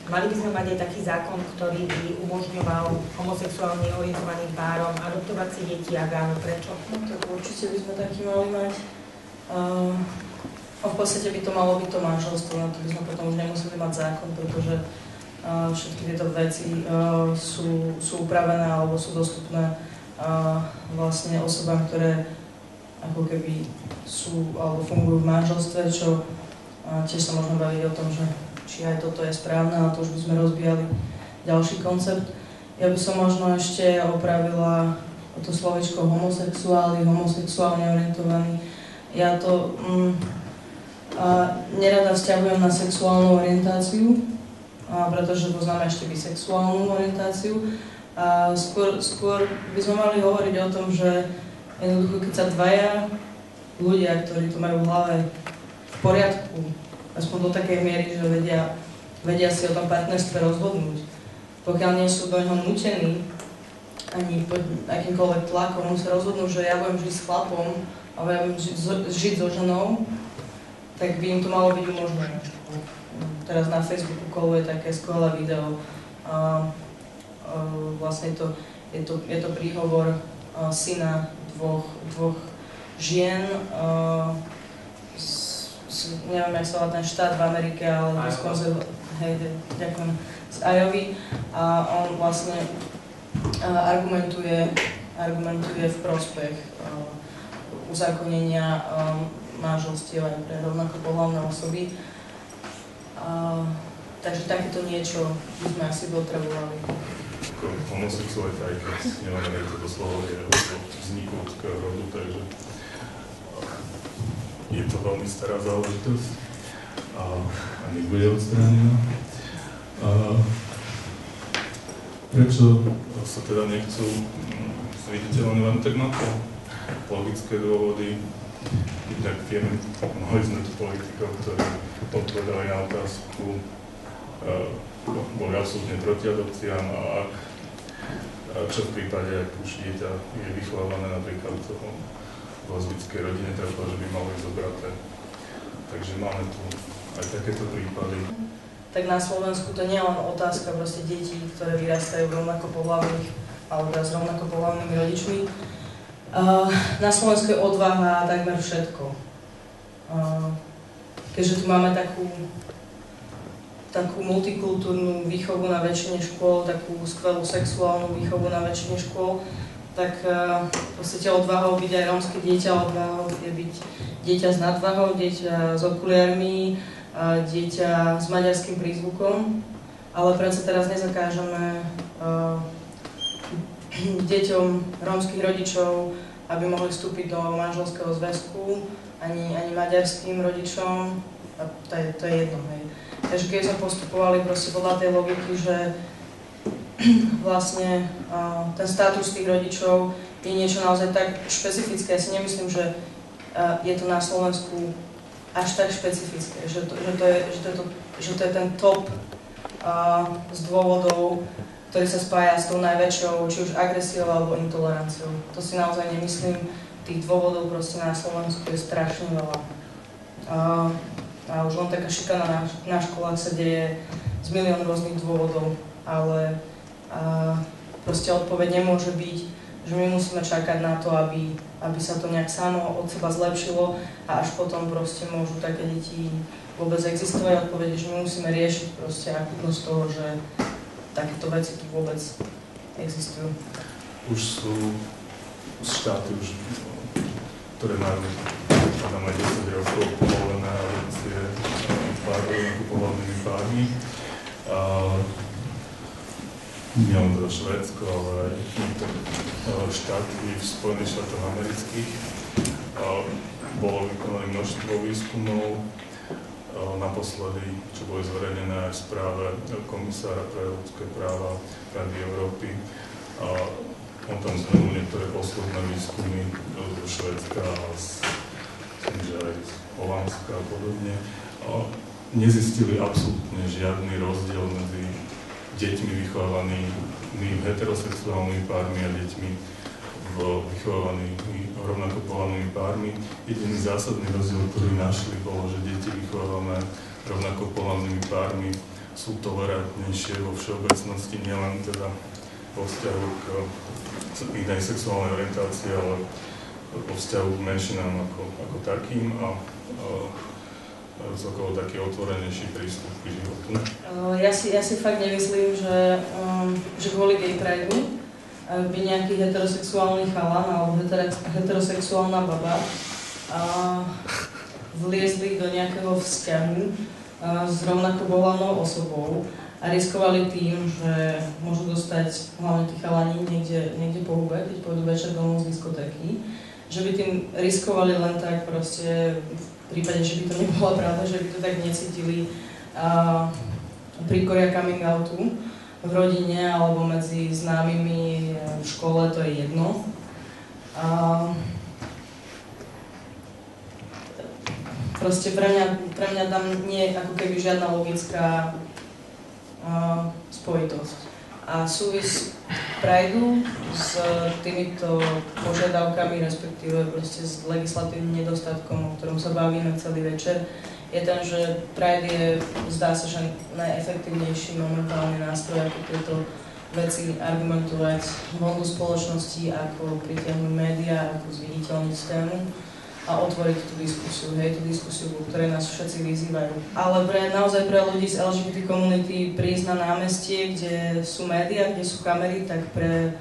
Mali by sme mať aj taký zákon, ktorý by umožňoval homosexuálne orientovaným párom adoptovať si deti, ak áno, prečo? No, tak určite by sme taký mali mať. A v podstate by to malo byť to manželstvo, na to by sme potom už nemuseli mať zákon, pretože všetky tieto veci sú upravené alebo sú dostupné vlastne osobám, ktoré ako keby sú alebo fungujú v manželstve, čo tiež sa môžeme baviť o tom, že či aj toto je správne, ale to už by sme rozbíjali ďalší koncept. Ja by som možno ešte opravila to slovičko homosexuáli, homosexuálne orientovaný. Ja to nerada vzťahujem na sexuálnu orientáciu, pretože poznáme ešte bisexuálnu orientáciu. Skôr by sme mali hovoriť o tom, že jednoducho, keď sa dvaja ľudia, ktorí to majú v hlave v poriadku, aspoň do takej miery, že vedia si o tom partnerstve rozhodnúť, pokiaľ nie sú do neho nútení, ani pod akýmkoľvek tlakom, sa rozhodnú, že ja budem žiť s chlapom, alebo ja budem žiť so ženou, tak by im to malo byť umožnené. Teraz na Facebooku koluje také skvelé video. Vlastne je to príhovor syna dvoch žien, neviem, jak sa volá ten štát v Amerike, ale ďakujem, z Iovy. A on vlastne argumentuje v prospech uzákonenia manželstiev aj pre rovnakopohlavné osoby. Takže takéto niečo by sme asi potrebovali. Homosexualita, aj keď nemáme to doslova, je od vzniku ľudského rodu, takže je to veľmi stará záležitosť a nebude odstránená. Prečo sa teda nechcú zviditeľňovať, tak na to logické dôvody. Tak vieme, mohli sme tu politikov, ktorí odpovedali na otázku, boli absolútne proti adopciám a čo v prípade, ak už dieťa je vychovávané napríklad v lesbickej rodine, tak že by malo ísť zobraté. Takže máme tu aj takéto prípady. Tak na Slovensku to nie je len otázka proste detí, ktoré vyrastajú rovnakopohlavných alebo s rovnakopohlavnými rodičmi. Na Slovensku je odvaha takmer všetko. Keďže tu máme takú multikultúrnu výchovu na väčšine škôl, takú skvelú sexuálnu výchovu na väčšine škôl, tak v podstate odvahou byť aj rómske dieťa, odvahou je byť dieťa s nadvahou, dieťa s okuliarmi, dieťa s maďarským prízvukom, ale predsa teraz nezakážeme deťom rómskych rodičov, aby mohli vstúpiť do manželského zväzku, ani maďarským rodičom, a to je jedno, hej. Takže keď sme postupovali proste podľa tej logiky, že vlastne ten status tých rodičov je niečo naozaj tak špecifické, ja si nemyslím, že je to na Slovensku až tak špecifické, že to je ten top z dôvodov, ktorý sa spája s tou najväčšou, či už agresiou alebo intoleranciou. To si naozaj nemyslím, tých dôvodov proste na Slovensku je strašne veľa. A už len taká šikana na školách sa deje z milión rôznych dôvodov, ale proste odpoveď nemôže byť, že my musíme čakať na to, aby sa to nejak samo od seba zlepšilo a až potom proste môžu také deti vôbec existovať. Odpoveď, že my musíme riešiť proste akutnosť toho, že takéto veci tu vôbec existujú. Už sú štáty, ktoré majú tam aj 10 rokov povolené adopcie rovnakopohlavnými pármi. Nielen teda Švédsko, ale aj štáty v Spojených štátoch amerických. Bolo vykonané množstvo výskumov, naposledy, čo boli zverejnené aj v správe komisára pre ľudské práva Rady Európy. On tam zhrnul niektoré posledné výskumy zo Švédska a aj z Holandska a podobne. Nezistili absolútne žiadny rozdiel medzi deťmi vychovávanými heterosexuálnymi pármi a deťmi vychovávanými rovnakopohlavnými pármi. Jediný zásadný rozdiel, ktorý našli, bolo, že deti vychovávané rovnakopohlavnými pármi sú tolerantnejšie vo všeobecnosti, nielen teda vo vzťahu k inej sexuálnej orientácii, ale vo vzťahu k menšinám ako takým a celkovo taký otvorenejší prístup k životu. Ja si fakt nemyslím, že kvôli gay prideu by nejaký heterosexuálny chalan alebo heterosexuálna baba vliezli do nejakého vzťahu s rovnako pohlavnou osobou a riskovali tým, že môžu dostať hlavne tí chalani niekde po hube, keď pôjdu večer domov z diskotéky, že by tým riskovali len tak proste v prípade, že by to nebola pravda, že by to tak necítili príkoria coming outu v rodine alebo medzi známymi v škole, to je jedno. Proste pre mňa tam nie je ako keby žiadna logická spojitosť. A súvis Prideu s týmito požiadavkami, respektíve proste s legislatívnym nedostatkom, o ktorom sa bavíme celý večer, je ten, že Pride je, zdá sa, že najefektívnejší momentálny nástroj, ako tieto veci argumentovať von do spoločnosti, ako pritiahnuť médiá, ako zviditeľniť tému a otvoriť tú diskusiu, tú diskusiu, po ktorej nás všetci vyzývajú. Ale naozaj pre ľudí z LGBT komunity prísť na námestie, kde sú médiá, kde sú kamery, tak pre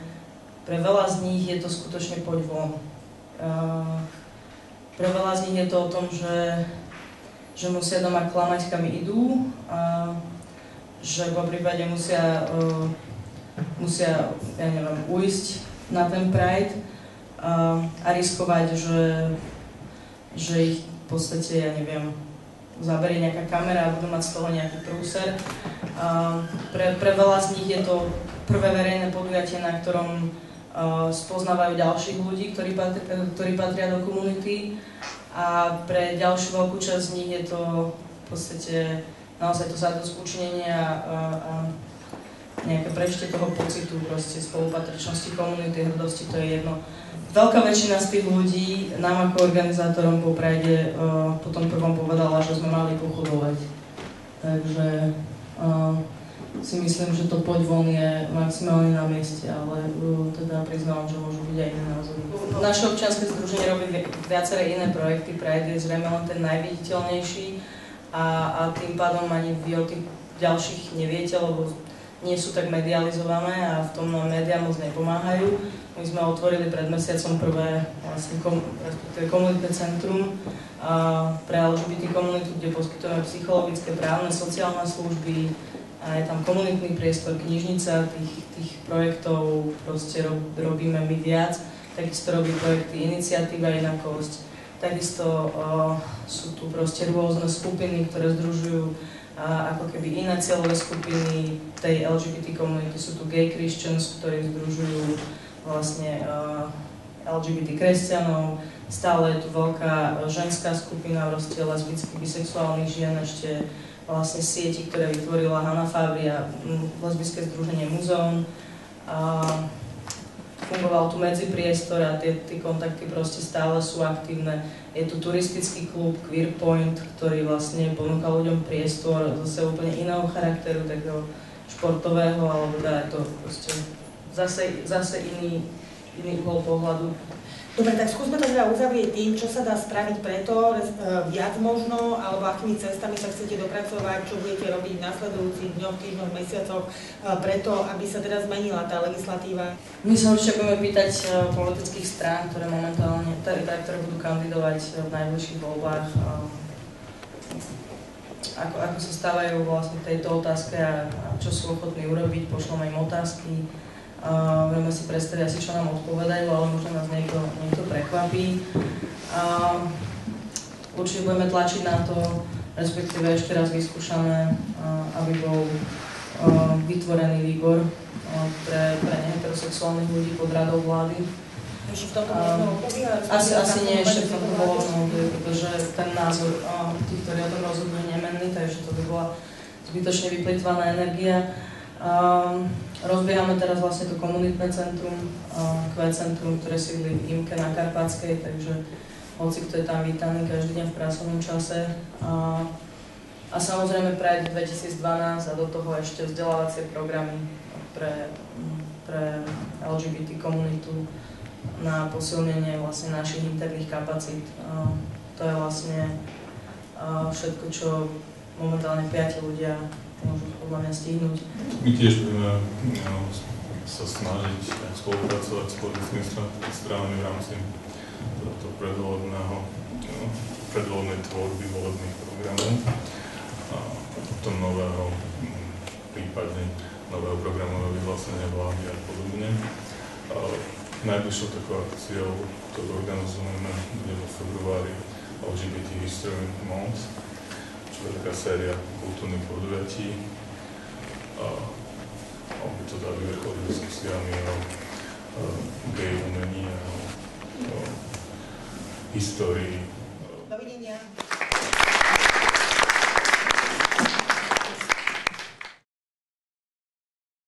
veľa z nich je to skutočne poď von. Pre veľa z nich je to o tom, že musia doma klamať, kam idú, že po prípade musia ja neviem, ujsť na ten Pride a riskovať, že ich v podstate, ja neviem, zaberie nejaká kamera a budú mať z toho nejaký prúser. Pre veľa z nich je to prvé verejné podujatie, na ktorom spoznávajú ďalších ľudí, ktorí patria do komunity, a pre ďalšiu veľkú časť z nich je to v podstate naozaj to zadozučinenie a nejaké prežitie toho pocitu proste spolupatričnosti komunity, hrdosti, to je jedno. Veľká väčšina z tých ľudí nám ako organizátorom po Pride po tom prvom povedala, že sme mali pochodovať. Takže si myslím, že to poď von je maximálne na mieste, ale teda priznávam, že môžu byť aj iné názory. Naše občianske združenie robí viaceré iné projekty, Pride je zrejme len ten najviditeľnejší a tým pádom ani vy o tých ďalších neviete, lebo nie sú tak medializované a v tom nám médiá moc nepomáhajú. My sme otvorili pred mesiacom prvé vlastne komunitné centrum pre LGBT komunitu, kde poskytujeme psychologické, právne, sociálne služby, a je tam komunitný priestor, knižnica, tých projektov proste robíme my viac. Takisto robí projekty Iniciatíva Inakosť. Takisto sú tu proste rôzne skupiny, ktoré združujú ako keby iné cieľové skupiny tej LGBT komunity. Sú tu gay Christians, ktorí združujú vlastne LGBT kresťanov. Stále je tu veľká ženská skupina v rozdiele lesbických, bisexuálnych žien, ešte vlastne sieti, ktoré vytvorila Hanna Fabri a lesbické združenie Muzeum. Fungoval tu medzipriestor a tie kontakty proste stále sú aktívne. Je tu turistický klub Queer Point, ktorý vlastne ponúka ľuďom priestor zase úplne iného charakteru, takého športového, alebo dá to proste zase iný uhol pohľadu. Dobre, tak skúsme to teda uzavrieť tým, čo sa dá spraviť preto, viac možno, alebo akými cestami sa chcete dopracovať, čo budete robiť v nasledujúcich dňoch, týždňoch, mesiacoch, preto, aby sa teda zmenila tá legislatíva. My sa určite budeme pýtať politických strán, ktoré momentálne, ktoré budú kandidovať v najbližších voľbách, ako sa stávajú vlastne tejto otázke a čo sú ochotní urobiť, pošleme im otázky. Budeme si predstaviť asi, čo nám odpovedajú, ale možno nás niekto prekvapí. Určite budeme tlačiť na to, respektíve ešte raz vyskúšame, aby bol vytvorený výbor pre neheterosexuálnych ľudí pod radou vlády. Ešte v tomto volebnom období? Asi nie ešte v tomto volebnom období, pretože ten názor tých, ktorí o tom rozhodujú, je nemenný, takže to by bola zbytočne vyplýtvaná energia. Rozbiehame teraz vlastne to komunitné centrum, Q-centrum, ktoré sídli v Imke na Karpatskej, takže hoci kto je tam vítaný každý deň v pracovnom čase. A samozrejme Pride 2012 a do toho ešte vzdelávacie programy pre LGBT komunitu na posilnenie vlastne našich interných kapacít. To je vlastne všetko, čo momentálne 5 ľudia môžu podľa mňa stihnúť. My tiež budeme sa snažiť spolupracovať s politickými stranami v rámci tohto predvolebnej tvorby volebných programov a potom nového, prípadne nového programového vyhlásenia vlády a podobne. Najbližšou takou akciou, ktorú organizujeme, bude vo februári LGBT History Month, čo je taká séria kultúrnych podujatí. Aby to dali vrcholi diskusiami o gay umení a o histórii